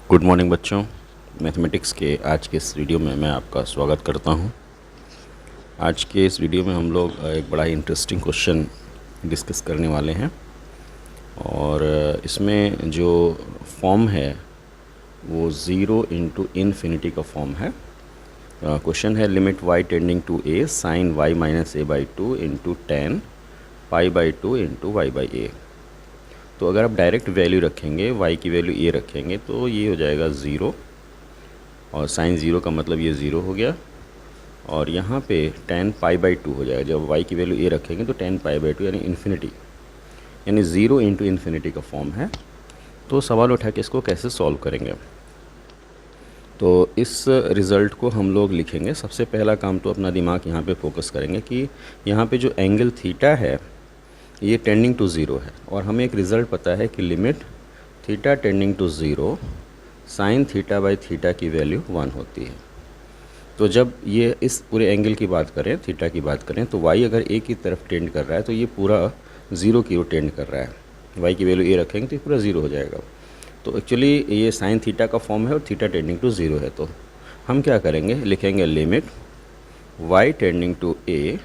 Good morning बच्चों। Mathematics के आज के इस वीडियो में मैं आपका स्वागत करता हूं। आज के इस वीडियो में हम लोग एक बड़ा ही इंटरेस्टिंग क्वेश्चन डिस्कस करने वाले हैं और इसमें जो फॉर्म है वो ज़ीरो इंटू इन्फिनिटी का फॉर्म है। क्वेश्चन है limit y tending to a sine y minus a by two into ten pi by two into Y by a. तो अगर आप डायरेक्ट वैल्यू रखेंगे, y की वैल्यू a रखेंगे तो ये हो जाएगा ज़ीरो और साइन ज़ीरो का मतलब ये ज़ीरो हो गया और यहाँ पे टेन पाई बाई टू हो जाएगा। जब y की वैल्यू a रखेंगे तो टेन पाई बाई टू यानी इन्फिनिटी, यानी ज़ीरो इंटू इन्फिनिटी का फॉर्म है। तो सवाल उठा के इसको कैसे सॉल्व करेंगे। तो इस रिज़ल्ट को हम लोग लिखेंगे। सबसे पहला काम तो अपना दिमाग यहाँ पे फोकस करेंगे कि यहाँ पे जो एंगल थीटा है ये टेंडिंग टू ज़ीरो है और हमें एक रिज़ल्ट पता है कि limit theta tending to zero sine theta by theta की वैल्यू 1 होती है। तो जब ये इस पूरे एंगल की बात करें, थीटा की बात करें, तो y अगर a की तरफ टेंड कर रहा है तो ये पूरा ज़ीरो की ओर टेंड कर रहा है। y की वैल्यू a रखेंगे तो ये पूरा ज़ीरो हो जाएगा। तो एक्चुअली ये साइन थीटा का फॉर्म है और थीटा टेंडिंग टू ज़ीरो है। तो हम क्या करेंगे, लिखेंगे limit y tending to a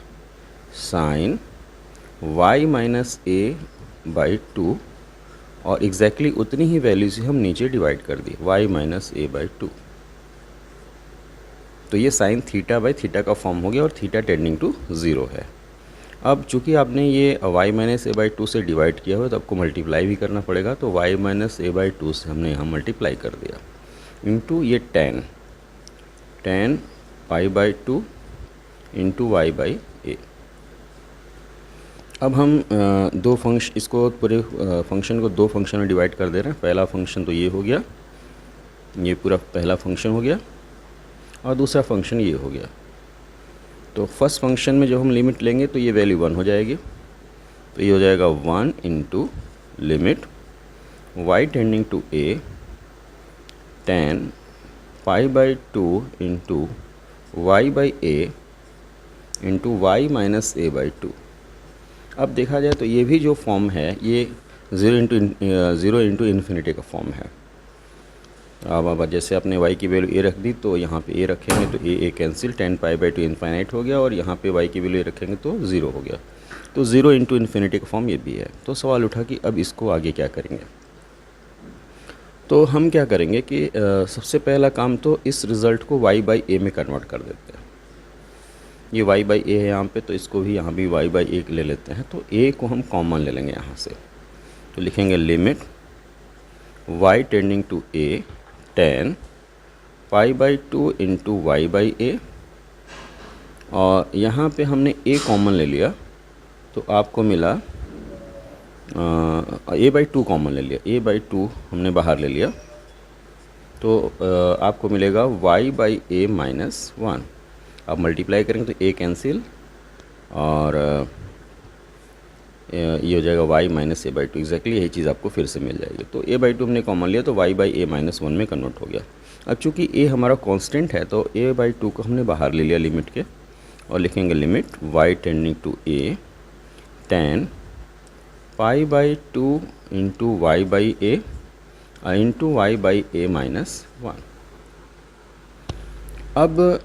sine y minus A by two और एग्जैक्टली उतनी ही वैल्यू से हम नीचे डिवाइड कर दी y minus A by two. तो ये साइन थीटा बाई थीटा का फॉर्म हो गया और थीटा टेंडिंग टू ज़ीरो है। अब चूंकि आपने ये y minus A by two से डिवाइड किया हुआ तो आपको मल्टीप्लाई भी करना पड़ेगा। तो y minus A by two से हमने यहाँ मल्टीप्लाई कर दिया इंटू ये ten pi by two into Y by a. अब हम दो फंक्शन, इसको पूरे फंक्शन को दो फंक्शन में डिवाइड कर दे रहे हैं। पहला फंक्शन तो ये हो गया, ये पूरा पहला फंक्शन हो गया और दूसरा फंक्शन ये हो गया। तो फर्स्ट फंक्शन में जब हम लिमिट लेंगे तो ये वैल्यू 1 हो जाएगी। तो ये हो जाएगा 1 into limit y tending to a ten pi by two into Y by A into Y minus A by two. अब देखा जाए तो ये भी जो फॉर्म है ये ज़ीरो इंटू इन्फिनिटी का फॉर्म है। अब जैसे आपने y की वैल्यू a रख दी तो यहाँ पे a रखेंगे तो a cancel, ten pi by to infinite हो गया और यहाँ पे y की वैल्यू a रखेंगे तो ज़ीरो हो गया। तो ज़ीरो इंटू इन्फिनिटी का फॉर्म ये भी है। तो सवाल उठा कि अब इसको आगे क्या करेंगे। तो हम क्या करेंगे कि सबसे पहला काम तो इस रिज़ल्ट को y बाई ए में कन्वर्ट कर देते हैं। ये y बाई ए है यहाँ पे, तो इसको भी यहाँ भी y बाई ए ले लेते हैं। तो a को हम कॉमन ले लेंगे यहाँ से। तो लिखेंगे limit y tending to a ten pi by two into Y by a और यहाँ पे हमने a कॉमन ले लिया तो आपको मिला a बाई टू कॉमन ले लिया, a बाई टू हमने बाहर ले लिया तो आपको मिलेगा y by A minus one. अब मल्टीप्लाई करेंगे तो a कैंसिल और ये हो जाएगा y minus A by to. Exactly यही चीज़ आपको फिर से मिल जाएगी। तो a बाई टू हमने कॉमन लिया तो y by A minus one में कन्वर्ट हो गया। अब चूंकि a हमारा कांस्टेंट है तो a बाई टू को हमने बाहर ले लिया लिमिट के और लिखेंगे limit y tending to a ten pi by two into Y by A into Y by A minus one. अब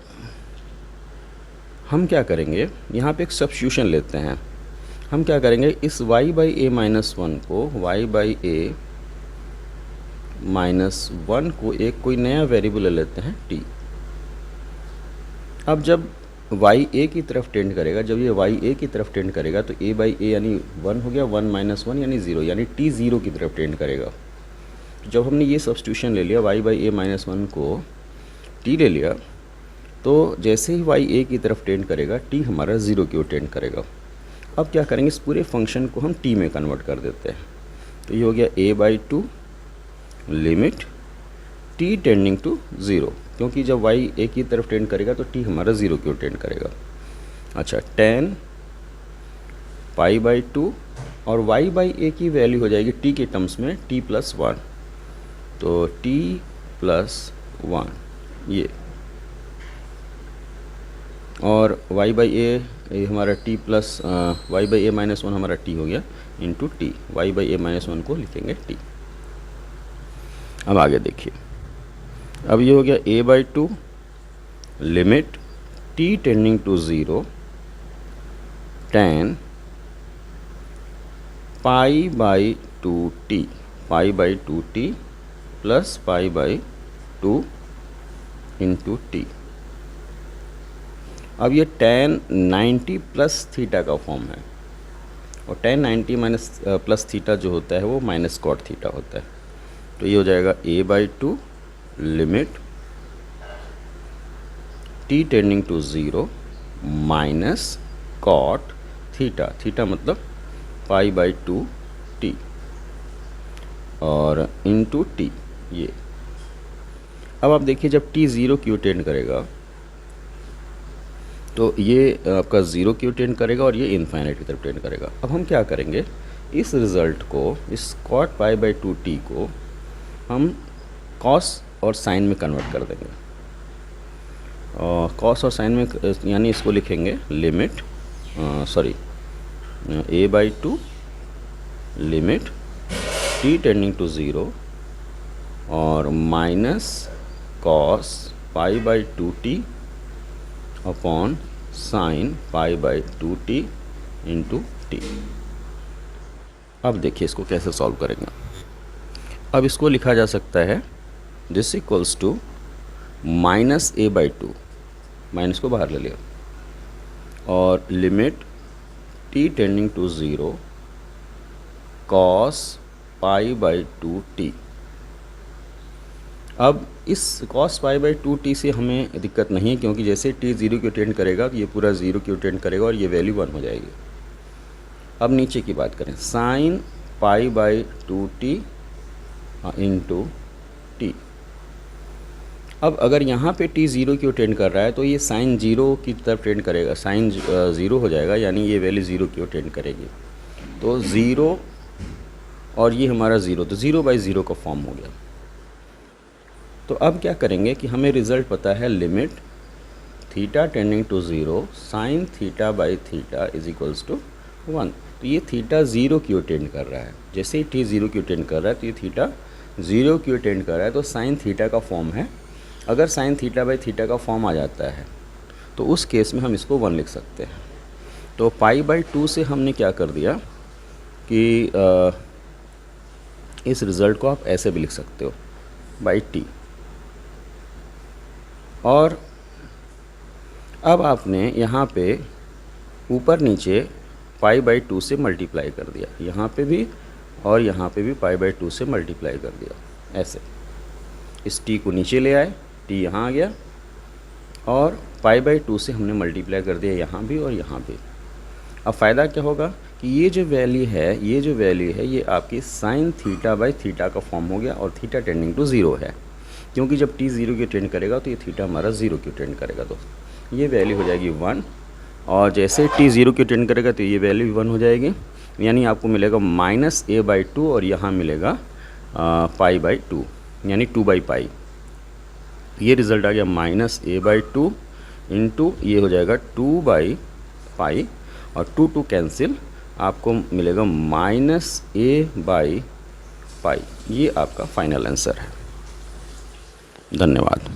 हम क्या करेंगे, यहाँ पे एक सब्स्टिट्यूशन लेते हैं। हम क्या करेंगे, इस y by A minus one को y by A minus one को एक कोई नया वेरिएबल ले लेते हैं t। अब जब y a की तरफ टेंड करेगा, जब ये y a की तरफ टेंड करेगा तो a बाई ए यानी 1 हो गया, 1 माइनस वन यानी 0, यानी t 0 की तरफ टेंड करेगा। जब हमने ये सब्स्टिट्यूशन ले लिया, y by A minus one को t ले लिया, तो जैसे ही y a की तरफ टेंड करेगा t हमारा 0 की ओर टेंड करेगा। अब क्या करेंगे, इस पूरे फंक्शन को हम t में कन्वर्ट कर देते हैं। तो ये हो गया a by two limit t tending to zero, क्योंकि जब y a की तरफ टेंड करेगा तो t हमारा 0 की ओर टेंड करेगा। अच्छा, टेन पाई बाई टू और y बाई ए की वैल्यू हो जाएगी t के टर्म्स में t प्लस वन। तो t प्लस वन ये और y बाई ए हमारा t plus Y by A minus one हमारा t हो गया into T. Y by A minus one को लिखेंगे t। अब आगे देखिए, अब ये हो गया a/2 limit t tending to 0 tan π/2t π/2t plus π/2 into t. अब ये tan 90 प्लस थीटा का फॉर्म है, और tan 90 माइनस प्लस थीटा जो होता है वो माइनस कॉट थीटा होता है। तो ये हो जाएगा a/2 limit t tending to 0 minus cot theta, theta मतलब π/2 t और इंटू टी। ये अब आप देखिए जब t 0 की ओर टेंड करेगा तो ये आपका 0 की ओर टेंड करेगा और ये इनफाइनाइट की तरफ टेंड करेगा। अब हम क्या करेंगे, इस रिज़ल्ट को, इस cot π/2 t को हम cos और साइन में कन्वर्ट कर देंगे। cos और साइन में यानी इसको लिखेंगे limit a/2 limit t tending to 0 और minus cos π/2 t upon sine π/2 t into t. अब देखिए इसको कैसे सॉल्व करेंगे। अब इसको लिखा जा सकता है this equals to minus a/2, minus को बाहर ले लिया, और limit t tending to 0 cos π/2 t। अब इस cos π/2 t से हमें दिक्कत नहीं है, क्योंकि जैसे t 0 की टेंड करेगा तो ये पूरा 0 की टेंड करेगा और ये वैल्यू 1 हो जाएगी। अब नीचे की बात करें, साइन π/2 t इंटू टी। अब अगर यहाँ पे t 0 की ओर टेंड कर रहा है तो ये साइन 0 की तरफ टेंड करेगा, साइन 0 हो जाएगा, यानी ये वैल्यू 0 की ओर टेंड करेगी। तो 0 और ये हमारा 0, तो 0/0 का फॉर्म हो गया। तो अब क्या करेंगे कि हमें रिज़ल्ट पता है limit theta tending to 0 sine θ/θ is equals to 1। तो ये थीटा 0 की ओर टेंड कर रहा है, जैसे ही t 0 की ओर टेंड कर रहा है तो ये थीटा 0 की ओर टेंड कर रहा है, तो साइन थीटा का फॉर्म है। अगर साइन θ/θ का फॉर्म आ जाता है तो उस केस में हम इसको 1 लिख सकते हैं। तो π/2 से हमने क्या कर दिया कि इस रिज़ल्ट को आप ऐसे भी लिख सकते हो बाई t। और अब आपने यहाँ पे ऊपर नीचे π/2 से मल्टीप्लाई कर दिया, यहाँ पे भी और यहाँ पे भी π/2 से मल्टीप्लाई कर दिया। ऐसे इस t को नीचे ले आए, t यहाँ आ गया, और π/2 से हमने मल्टीप्लाई कर दिया यहाँ भी और यहाँ भी। अब फ़ायदा क्या होगा कि ये जो वैल्यू है ये आपकी साइन θ/θ का फॉर्म हो गया, और थीटा टेंडिंग टू 0 है, क्योंकि जब t 0 की टेंड करेगा तो ये थीटा हमारा 0 की टेंड करेगा। तो ये वैल्यू हो जाएगी 1, और जैसे t 0 की टेंड करेगा तो ये वैल्यू 1 हो जाएगी, यानी आपको मिलेगा माइनस a/2 और यहाँ मिलेगा π/2 यानी 2/π। ये रिज़ल्ट आ गया माइनस a/2 इंटू ये हो जाएगा 2/π, और 2 कैंसिल, आपको मिलेगा माइनस a/π। ये आपका फाइनल आंसर है। धन्यवाद।